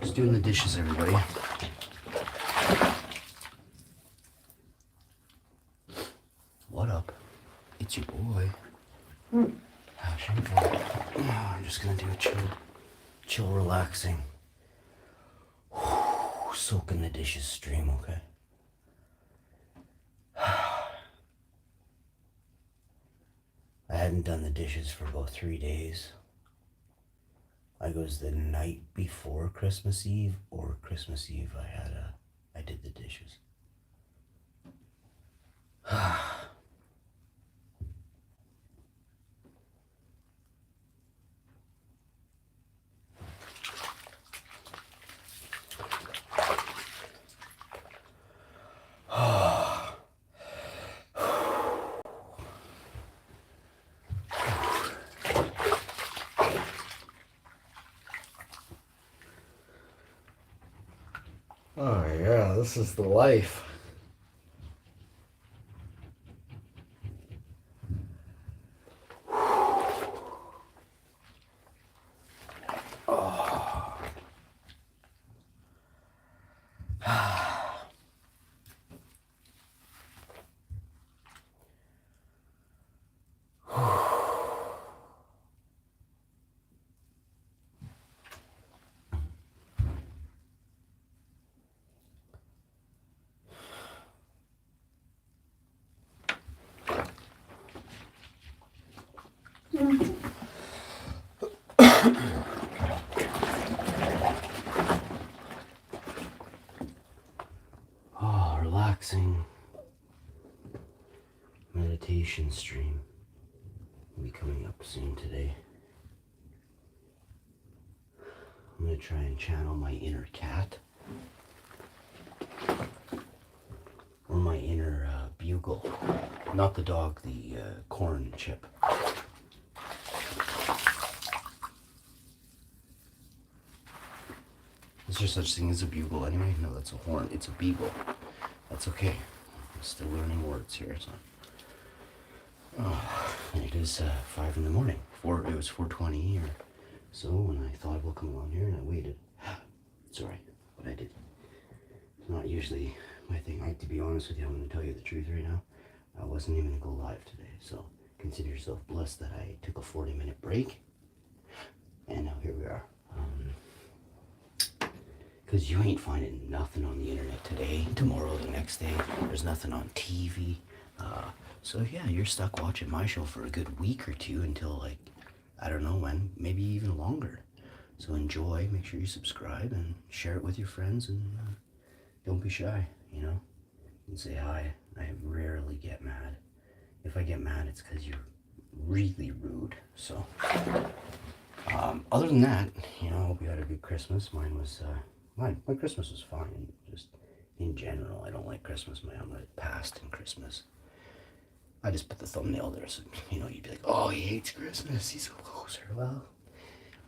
Just doing the dishes, everybody. What up? It's your boy. How's your boy? Oh, I'm just gonna do a chill, relaxing, soaking the dishes stream, okay? I hadn't done the dishes for about 3 days. I was the night before Christmas Eve or Christmas Eve. I did the dishes. Oh yeah, this is the life. Oh, relaxing meditation stream will be coming up soon today. I'm gonna try and channel my inner cat or my inner bugle, not the dog, the corn chip. Is there such thing as a bugle anyway? No, that's a horn. It's a beagle. That's okay. I'm still learning words here, so. Oh, it is 5 in the morning. It was 4:20 or so when I thought I would come along here and I waited. Sorry, but I did. It's not usually my thing. To be honest with you, I'm going to tell you the truth right now. I wasn't even going to go live today, so consider yourself blessed that I took a 40-minute break. And now here we are. Because you ain't finding nothing on the internet today, tomorrow, the next day. There's nothing on TV. So yeah, you're stuck watching my show for a good week or two until, like, I don't know when, maybe even longer. So enjoy, make sure you subscribe and share it with your friends, and don't be shy, you know? And say hi. I rarely get mad. If I get mad, it's because you're really rude. So, other than that, you know, I hope you had a good Christmas. Mine was, my Christmas was fine. Just in general, I don't like Christmas. My mom passed in Christmas. I just put the thumbnail there, so, you know, you'd be like, oh, he hates Christmas, he's a loser. Well,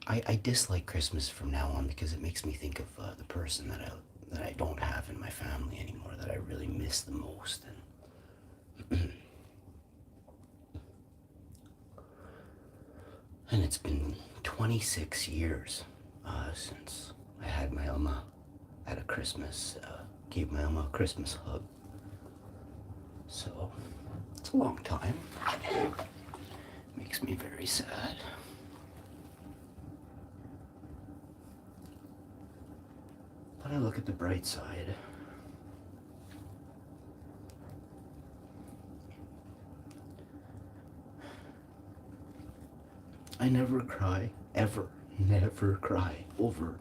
I dislike Christmas from now on because it makes me think of the person that I don't have in my family anymore, that I really miss the most. And it's been 26 years since I had my Alma at a Christmas, gave my Alma a Christmas hug. So, it's a long time. Makes me very sad. But I look at the bright side. I never cry, ever, never cry over,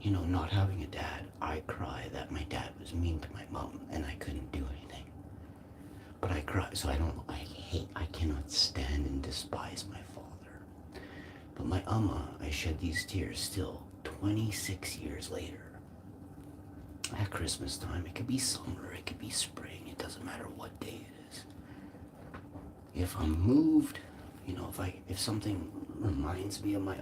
you know, not having a dad. I cry that my dad was mean to my mom and I couldn't do anything. But I cry, so I cannot stand and despise my father. But my I shed these tears still 26 years later. At Christmas time, it could be summer, it could be spring, it doesn't matter what day it is. If I'm moved, you know, if something reminds me of my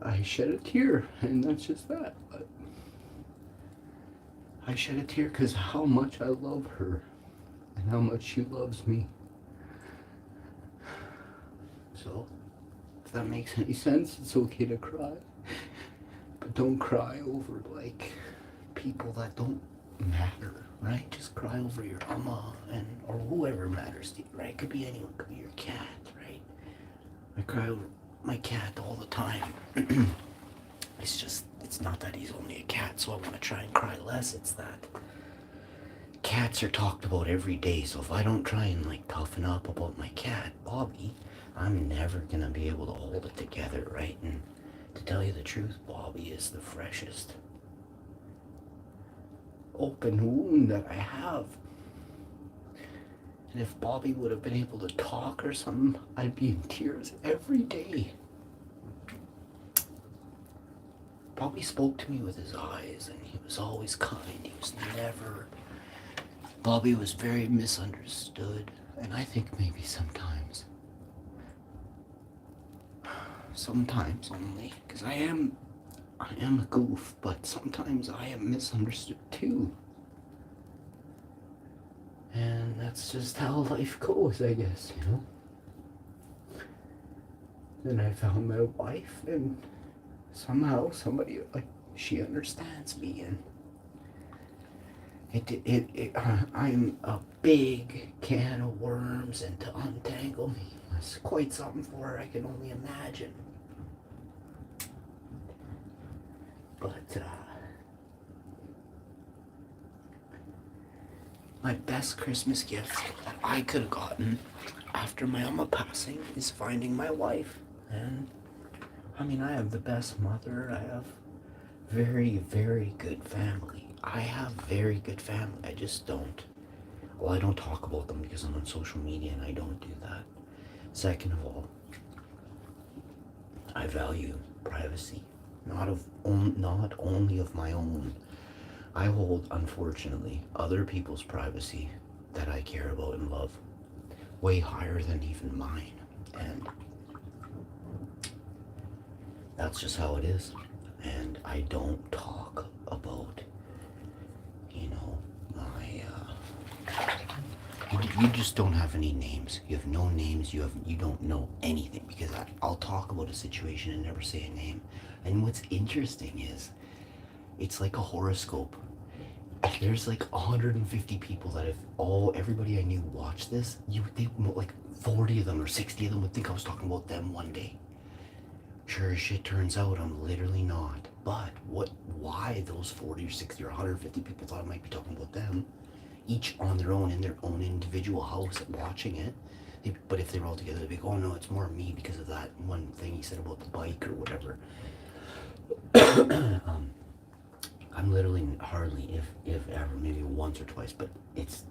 I shed a tear, and that's just that. But I shed a tear because how much I love her and how much she loves me. So, if that makes any sense, it's okay to cry. But don't cry over, like, people that don't matter, right? Just cry over your mama or whoever matters to you, right? It could be anyone, it could be your cat, right? I cry over my cat all the time. It's not that he's only a cat, so I want to try and cry less. It's that cats are talked about every day, so if I don't try and, like, toughen up about my cat, Bobby, I'm never going to be able to hold it together, right? And to tell you the truth, Bobby is the freshest open wound that I have. And if Bobby would have been able to talk or something, I'd be in tears every day. Bobby spoke to me with his eyes, and he was always kind. He was never... Bobby was very misunderstood, and I think maybe sometimes only, because I am a goof, but sometimes I am misunderstood too. And that's just how life goes, I guess, you know? Then I found my wife, and somehow somebody, like, she understands me, and I'm a big can of worms, and to untangle me was quite something for her, I can only imagine. But, my best Christmas gift that I could have gotten after my mama passing is finding my wife. And, I mean, I have the best mother. I have very, very good family. I have very good family. I just don't. Well, I don't talk about them because I'm on social media and I don't do that. Second of all, I value privacy. Not only of my own. I hold, unfortunately, other people's privacy that I care about and love way higher than even mine. And that's just how it is. And I don't talk about, you know, you just don't have any names. You have no names. You don't know anything, because I'll talk about a situation and never say a name. And what's interesting is, it's like a horoscope. There's like 150 people that if everybody I knew watched this, like 40 of them or 60 of them would think I was talking about them one day. Sure as shit turns out I'm literally not. But why those 40 or 60 or 150 people thought I might be talking about them, each on their own in their own individual house watching it. But if they were all together, they'd be like, oh no, it's more me because of that one thing he said about the bike or whatever. I'm literally hardly, if ever, maybe once or twice, but it's...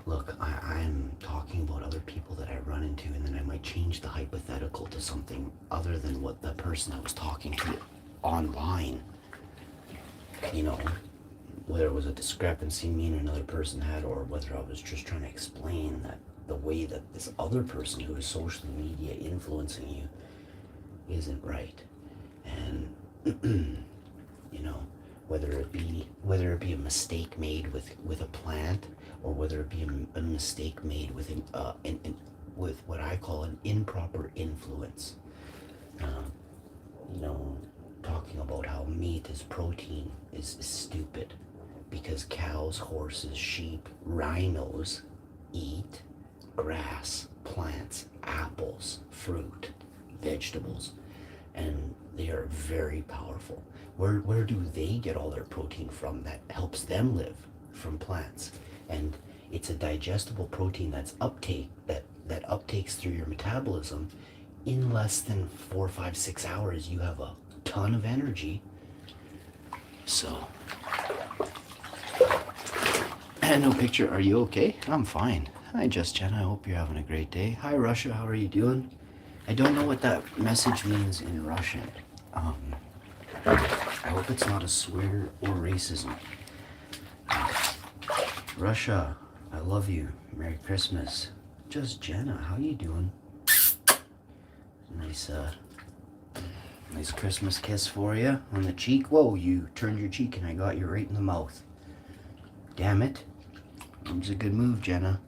Look, I'm talking about other people that I run into, and then I might change the hypothetical to something other than what the person I was talking to online, you know, whether it was a discrepancy me and another person had, or whether I was just trying to explain that the way that this other person who is social media influencing you isn't right. And, you know, whether it be a mistake made with a plant, or whether it be a mistake made with with what I call an improper influence. You know, talking about how meat is protein is stupid, because cows, horses, sheep, rhinos eat grass, plants, apples, fruit, vegetables, and they are very powerful. Where do they get all their protein from that helps them live? From plants. And it's a digestible protein that uptakes through your metabolism. In less than 4, 5, 6 hours, you have a ton of energy. So, and no picture. Are you okay? I'm fine. Hi, Just Jen. I hope you're having a great day. Hi, Russia. How are you doing? I don't know what that message means in Russian. I hope it's not a swear or racism. Russia, I love you. Merry Christmas. Just Jenna, how you doing? Nice Nice Christmas kiss for you on the cheek. Whoa, you turned your cheek and I got you right in the mouth. Damn it. That was a good move, Jenna.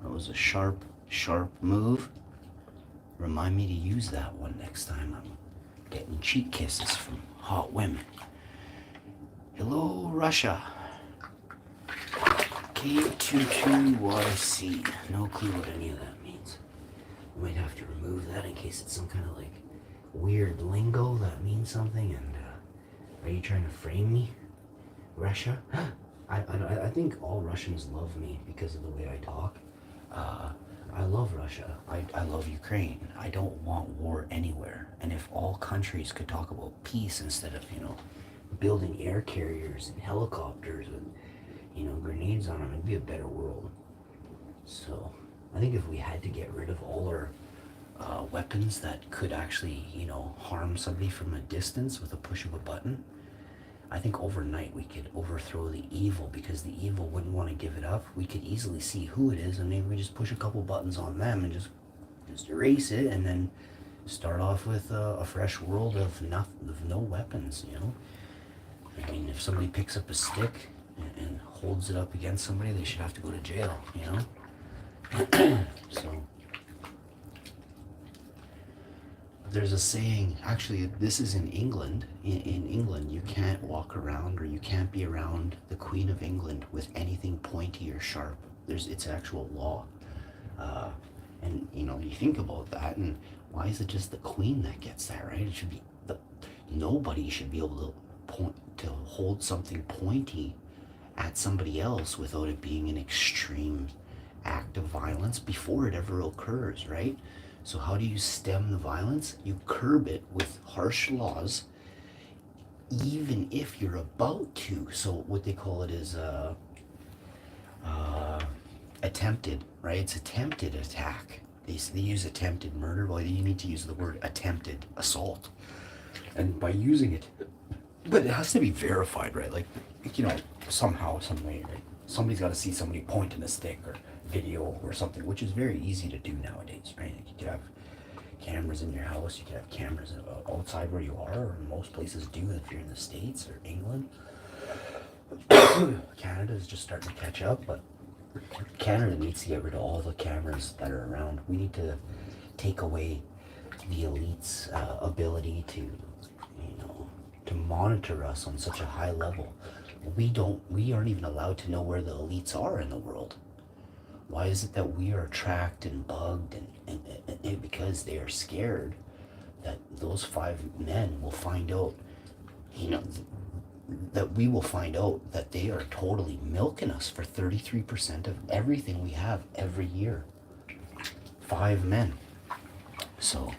That was a sharp, sharp move. Remind me to use that one next time I'm getting cheek kisses from hot women. Hello, Russia. K22YC. No clue what any of that means. We might have to remove that in case it's some kind of like weird lingo that means something. And are you trying to frame me, Russia? I think all Russians love me because of the way I talk. I love Russia. I love Ukraine. I don't want war anywhere. And if all countries could talk about peace instead of, building air carriers and helicopters with, grenades on them, it'd be a better world. So I think if we had to get rid of all our weapons that could actually, harm somebody from a distance with a push of a button, I think overnight we could overthrow the evil because the evil wouldn't want to give it up. We could easily see who it is and maybe we just push a couple buttons on them and just erase it and then start off with a fresh world of no weapons, I mean, if somebody picks up a stick and holds it up against somebody, they should have to go to jail, So there's a saying, actually this is in England. In England you can't walk around or you can't be around the Queen of England with anything pointy or sharp. It's actual law. And you think about that, and why is it just the Queen that gets that, right? It should be nobody should be able to hold something pointy at somebody else without it being an extreme act of violence before it ever occurs, right? So how do you stem the violence? You curb it with harsh laws, even if you're about to. So what they call it is attempted, right? It's attempted attack. They use attempted murder. Well, you need to use the word attempted assault. And by using it, but it has to be verified, right? Like, somehow, some way, right? Somebody's got to see somebody pointing a stick or video or something, which is very easy to do nowadays, right? You could have cameras in your house, you could have cameras outside where you are, or most places do if you're in the States or England. Canada is just starting to catch up, but Canada needs to get rid of all the cameras that are around. We need to take away the elite's ability to monitor us on such a high level. We aren't even allowed to know where the elites are in the world. Why is it that we are tracked and bugged and because they are scared that those 5 men will find out, that we will find out that they are totally milking us for 33% of everything we have every year. 5 men. So,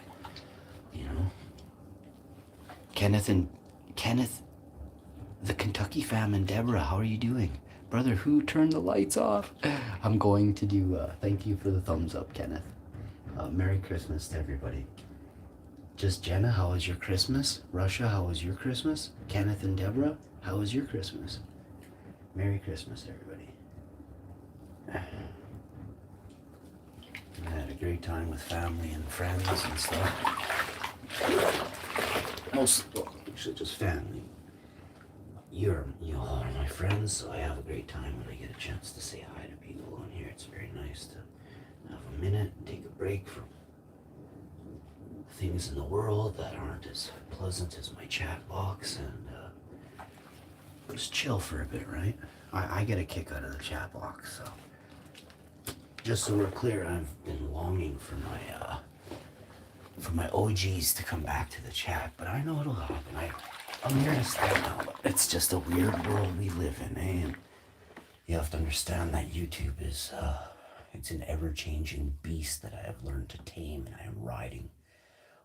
Kenneth, the Kentucky fam, and Deborah, how are you doing? Brother, who turned the lights off? I'm going to do, thank you for the thumbs up, Kenneth. Merry Christmas to everybody. Just Jenna, how was your Christmas? Russia, how was your Christmas? Kenneth and Deborah, how was your Christmas? Merry Christmas, everybody. I had a great time with family and friends and stuff. Actually just family. You're all my friends, so I have a great time when I get a chance to say hi to people on here. It's very nice to have a minute and take a break from things in the world that aren't as pleasant as my chat box and just chill for a bit, right? I get a kick out of the chat box, so just so we're clear, I've been longing for my OGs to come back to the chat, but I know it'll happen. I'm here to stay now, but it's just a weird world we live in, eh? And you have to understand that YouTube is, it's an ever-changing beast that I have learned to tame, and I am riding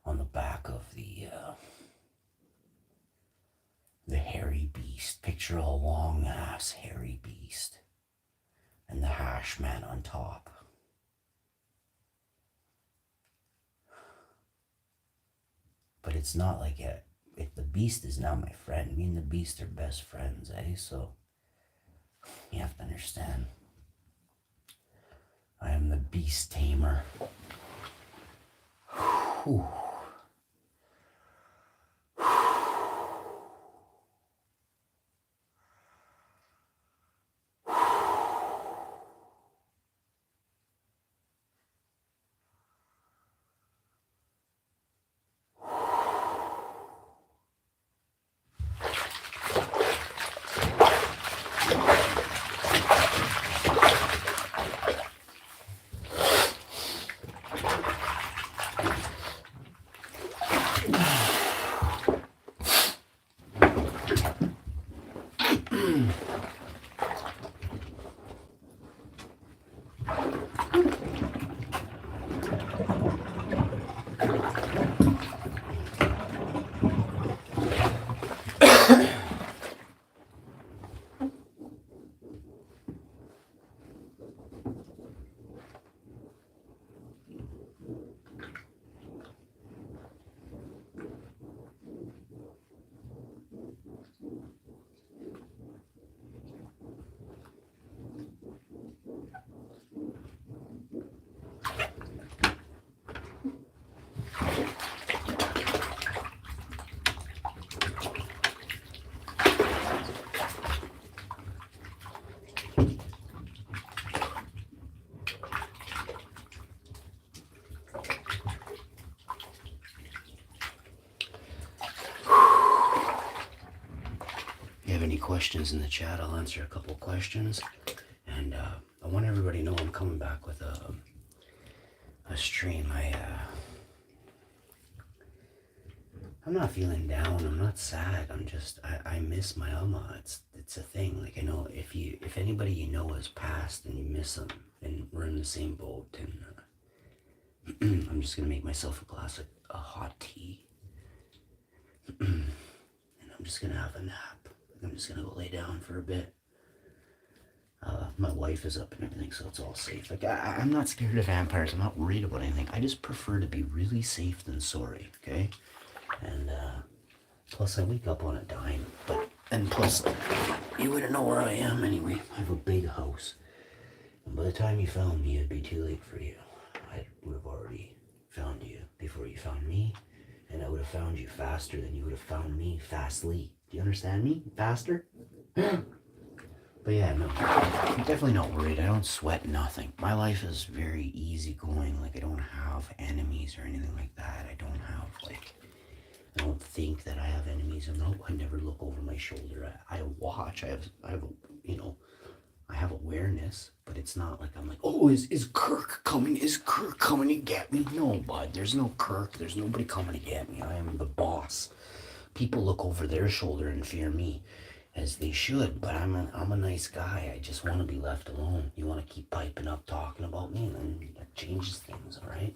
on the back of the hairy beast. Picture a long-ass hairy beast, and the hash man on top. But it's not like if the beast is now my friend, me and the beast are best friends, eh? So you have to understand. I am the beast tamer. Whew. questions in the chat. I'll answer a couple questions. And I want everybody to know I'm coming back with a stream. I'm not feeling down. I'm not sad. I miss my Alma. It's a thing. Like, I know if anybody you know has passed and you miss them, and we're in the same boat, and I'm just gonna make myself a glass of a hot tea, and I'm just gonna have a nap. I'm just gonna go lay down for a bit. My wife is up and everything, so it's all safe. Like, I'm not scared of vampires. I'm not worried about anything. I just prefer to be really safe than sorry. Okay. And plus I wake up on a dime, and plus you wouldn't know where I am anyway. I have a big house, and by the time you found me, it'd be too late for you. I would have already found you before you found me, and I would have found you faster than you would have found me fastly. Do you understand me? Faster? But yeah, no, I'm definitely not worried. I don't sweat nothing. My life is very easygoing. Like, I don't have enemies or anything like that. I don't think that I have enemies. I never look over my shoulder. I watch. I have awareness, but it's not like I'm like, oh, is Kirk coming? Is Kirk coming to get me? No, bud. There's no Kirk. There's nobody coming to get me. I am the boss. People look over their shoulder and fear me, as they should. But I'm a nice guy. I just want to be left alone. You want to keep piping up, talking about me, and then that changes things. All right.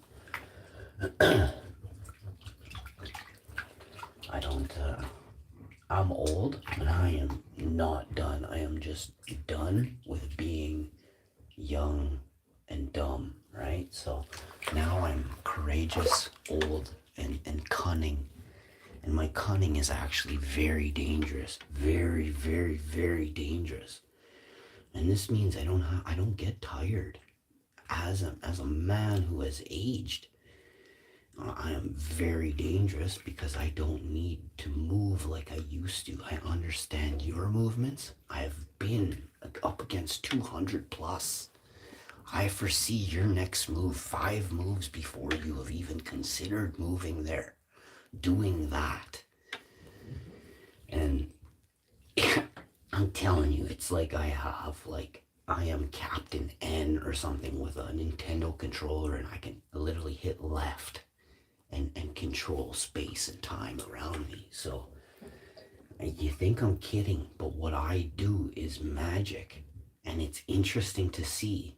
I'm old, and I am not done. I am just done with being young and dumb, right? So now I'm courageous, old, and cunning. And my cunning is actually very dangerous. Very, very, very dangerous. And this means I don't get tired. As a man who has aged, I am very dangerous because I don't need to move like I used to. I understand your movements. I've been up against 200 plus. I foresee your next move 5 moves before you have even considered moving there, doing that. And I'm telling you, it's like I am Captain N or something with a Nintendo controller, and I can literally hit left and control space and time around me. So you think I'm kidding, but what I do is magic. And it's interesting to see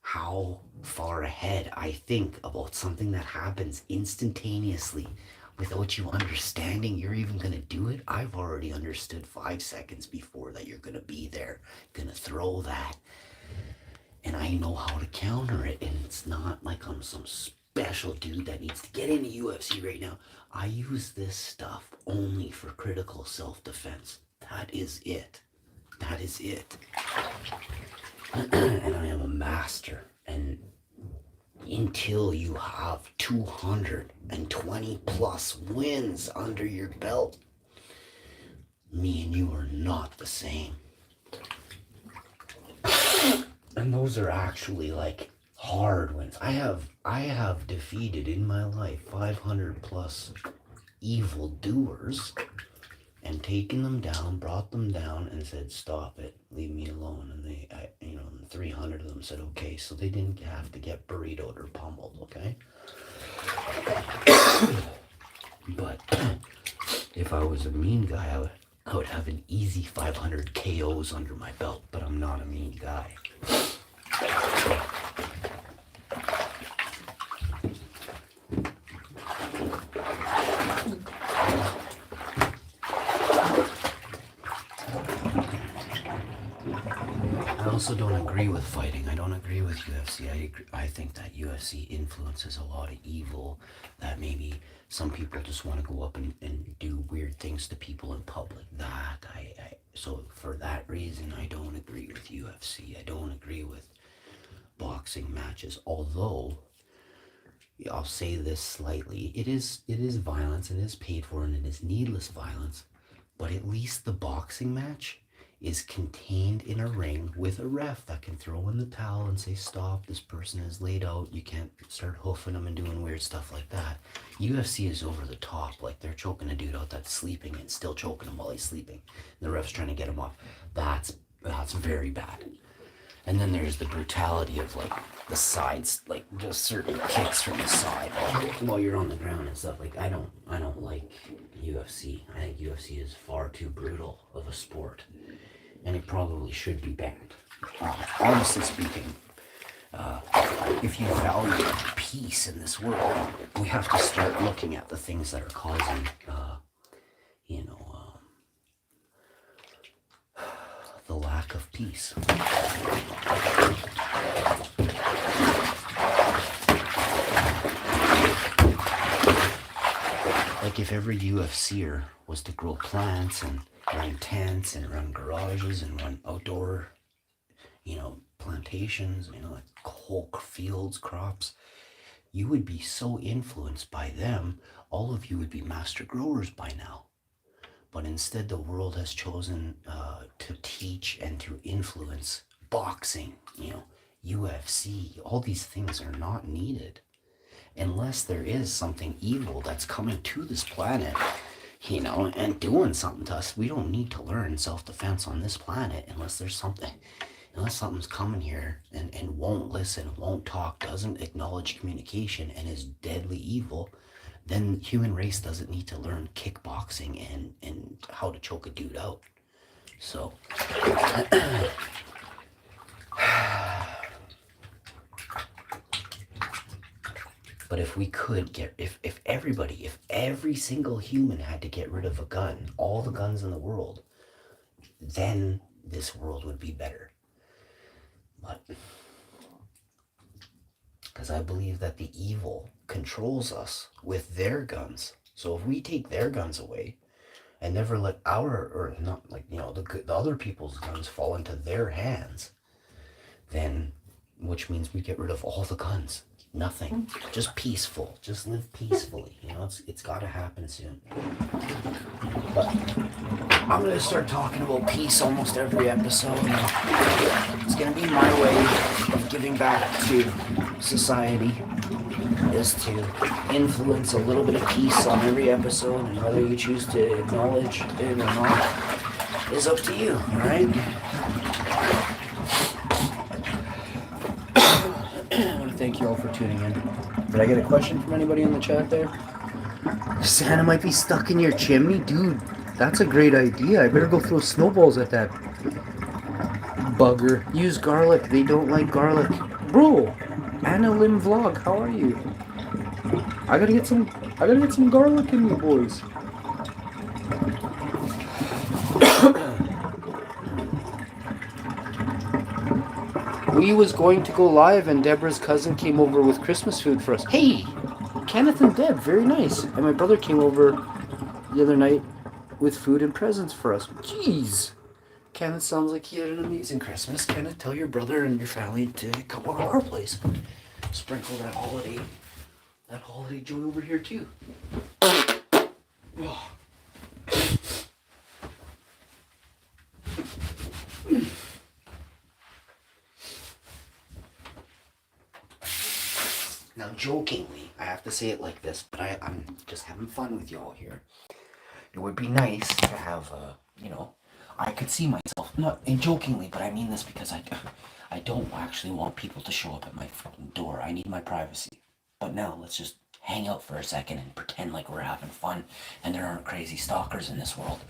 how far ahead I think about something that happens instantaneously without you understanding you're even going to do it. I've already understood 5 seconds before that you're going to be there, going to throw that. And I know how to counter it. And it's not like I'm some special dude that needs to get into UFC right now. I use this stuff only for critical self-defense. That is it. That is it. And I am a master. And until you have 220 plus wins under your belt, me and you are not the same. And those are actually like hard wins. I have defeated in my life 500 plus evil doers and taken them down, brought them down, and said, "Stop it, leave me alone." And 300 of them said, "Okay," so they didn't have to get burritoed or pummeled. Okay. But if I was a mean guy, I would have an easy 500 KOs under my belt. But I'm not a mean guy. I also don't agree with fighting. I don't agree with UFC. I think that UFC influences a lot of evil, that maybe some people just want to go up and do weird things to people in public. So for that reason, I don't agree with UFC. I don't agree with boxing matches. Although, I'll say this slightly, it is violence, it is paid for, and it is needless violence. But at least the boxing match is contained in a ring with a ref that can throw in the towel and say, stop, this person is laid out, you can't start hoofing them and doing weird stuff like that. UFC is over the top, like they're choking a dude out that's sleeping and still choking him while he's sleeping. The ref's trying to get him off. That's very bad. And then there's the brutality of like the sides, like just certain kicks from the side while you're on the ground and stuff. Like I don't like UFC. I think UFC is far too brutal of a sport, and it probably should be banned. Honestly speaking, if you value peace in this world, we have to start looking at the things that are causing, the lack of peace. Like if every UFCer was to grow plants and run tents and run garages and run outdoor, plantations, like whole fields, crops, you would be so influenced by them, all of you would be master growers by now. But instead, the world has chosen to teach and to influence boxing, UFC. All these things are not needed unless there is something evil that's coming to this planet, and doing something to us. We don't need to learn self-defense on this planet unless something's coming here and won't listen, won't talk, doesn't acknowledge communication, and is deadly evil. Then human race doesn't need to learn kickboxing and how to choke a dude out. So, but if we could if every single human had to get rid of a gun, all the guns in the world, then this world would be better. But, because I believe that the evil controls us with their guns. So if we take their guns away and never let the other people's guns fall into their hands, then, which means we get rid of all the guns. Nothing. Just peaceful. Just live peacefully. It's got to happen soon. But I'm going to start talking about peace almost every episode. It's going to be my way of giving back to society, is to influence a little bit of peace on every episode, and whether you choose to acknowledge it or not is up to you, alright? I want to thank you all for tuning in. Did I get a question from anybody in the chat there? Santa might be stuck in your chimney? Dude, that's a great idea. I better go throw snowballs at that bugger. Use garlic. They don't like garlic. Bro, Anna Lim Vlog, how are you? I gotta get some garlic in me, boys. We was going to go live and Deborah's cousin came over with Christmas food for us. Hey, Kenneth and Deb, very nice. And my brother came over the other night with food and presents for us. Jeez. Kenneth sounds like he had an amazing Christmas. Kenneth, tell your brother and your family to come over to our place. Sprinkle that holiday joy over here too. Oh. Now, jokingly, I have to say it like this, but I'm just having fun with y'all here. It would be nice to have, I could see myself, not jokingly, but I mean this because I don't actually want people to show up at my front door. I need my privacy. But now, let's just hang out for a second and pretend like we're having fun and there aren't crazy stalkers in this world.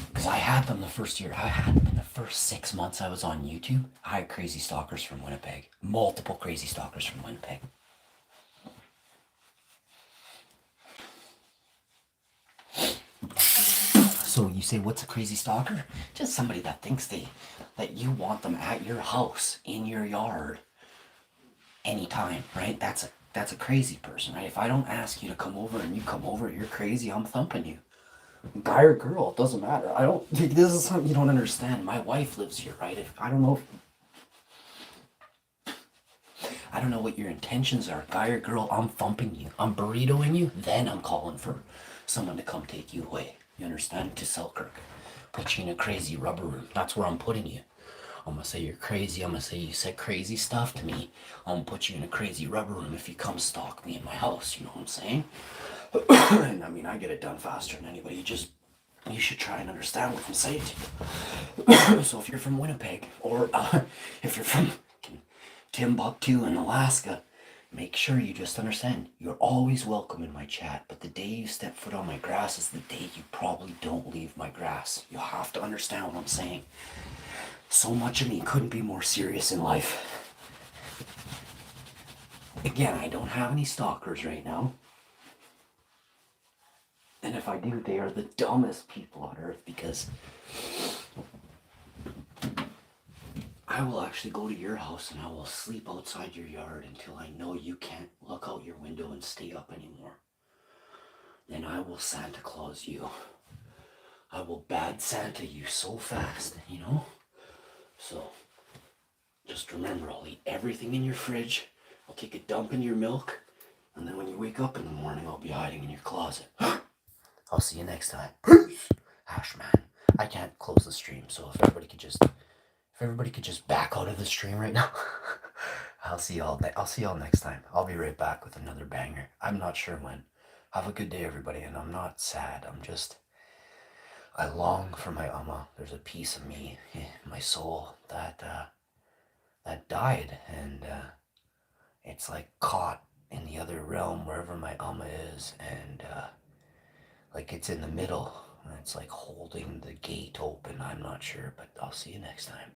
Because I had them the first year. I had them in the first 6 months I was on YouTube. I had crazy stalkers from Winnipeg. Multiple crazy stalkers from Winnipeg. So you say, what's a crazy stalker? Just somebody that thinks that you want them at your house, in your yard, anytime, right? That's a crazy person, right? If I don't ask you to come over and you come over, you're crazy, I'm thumping you. Guy or girl, it doesn't matter. This is something you don't understand. My wife lives here, right? I don't know what your intentions are, guy or girl, I'm thumping you. I'm burritoing you, then I'm calling for someone to come take you away. You understand? To Selkirk. Put you in a crazy rubber room. That's where I'm putting you. I'm gonna say you're crazy. I'm gonna say you said crazy stuff to me. I'm gonna put you in a crazy rubber room if you come stalk me in my house. You know what I'm saying? And I mean, I get it done faster than anybody. You should try and understand what I'm saying to you. So if you're from Winnipeg, or if you're from Timbuktu in Alaska, make sure you just understand you're always welcome in my chat. But the day you step foot on my grass is the day you probably don't leave my grass. You have to understand what I'm saying. So much of me couldn't be more serious in life. Again, I don't have any stalkers right now. And if I do, they are the dumbest people on earth, because I will actually go to your house and I will sleep outside your yard until I know you can't look out your window and stay up anymore. Then I will Santa Claus you. I will bad Santa you so fast, you know? So, just remember, I'll eat everything in your fridge. I'll take a dump in your milk. And then when you wake up in the morning, I'll be hiding in your closet. I'll see you next time. Peace. Ash, man, I can't close the stream, so if everybody could just back out of the stream right now. I'll see y'all next time. I'll be right back with another banger. I'm not sure when. Have a good day, everybody. And I'm not sad. I long for my Amma. There's a piece of me, my soul, that died, and it's like caught in the other realm wherever my Amma is, and like it's in the middle. And it's like holding the gate open. I'm not sure, but I'll see you next time.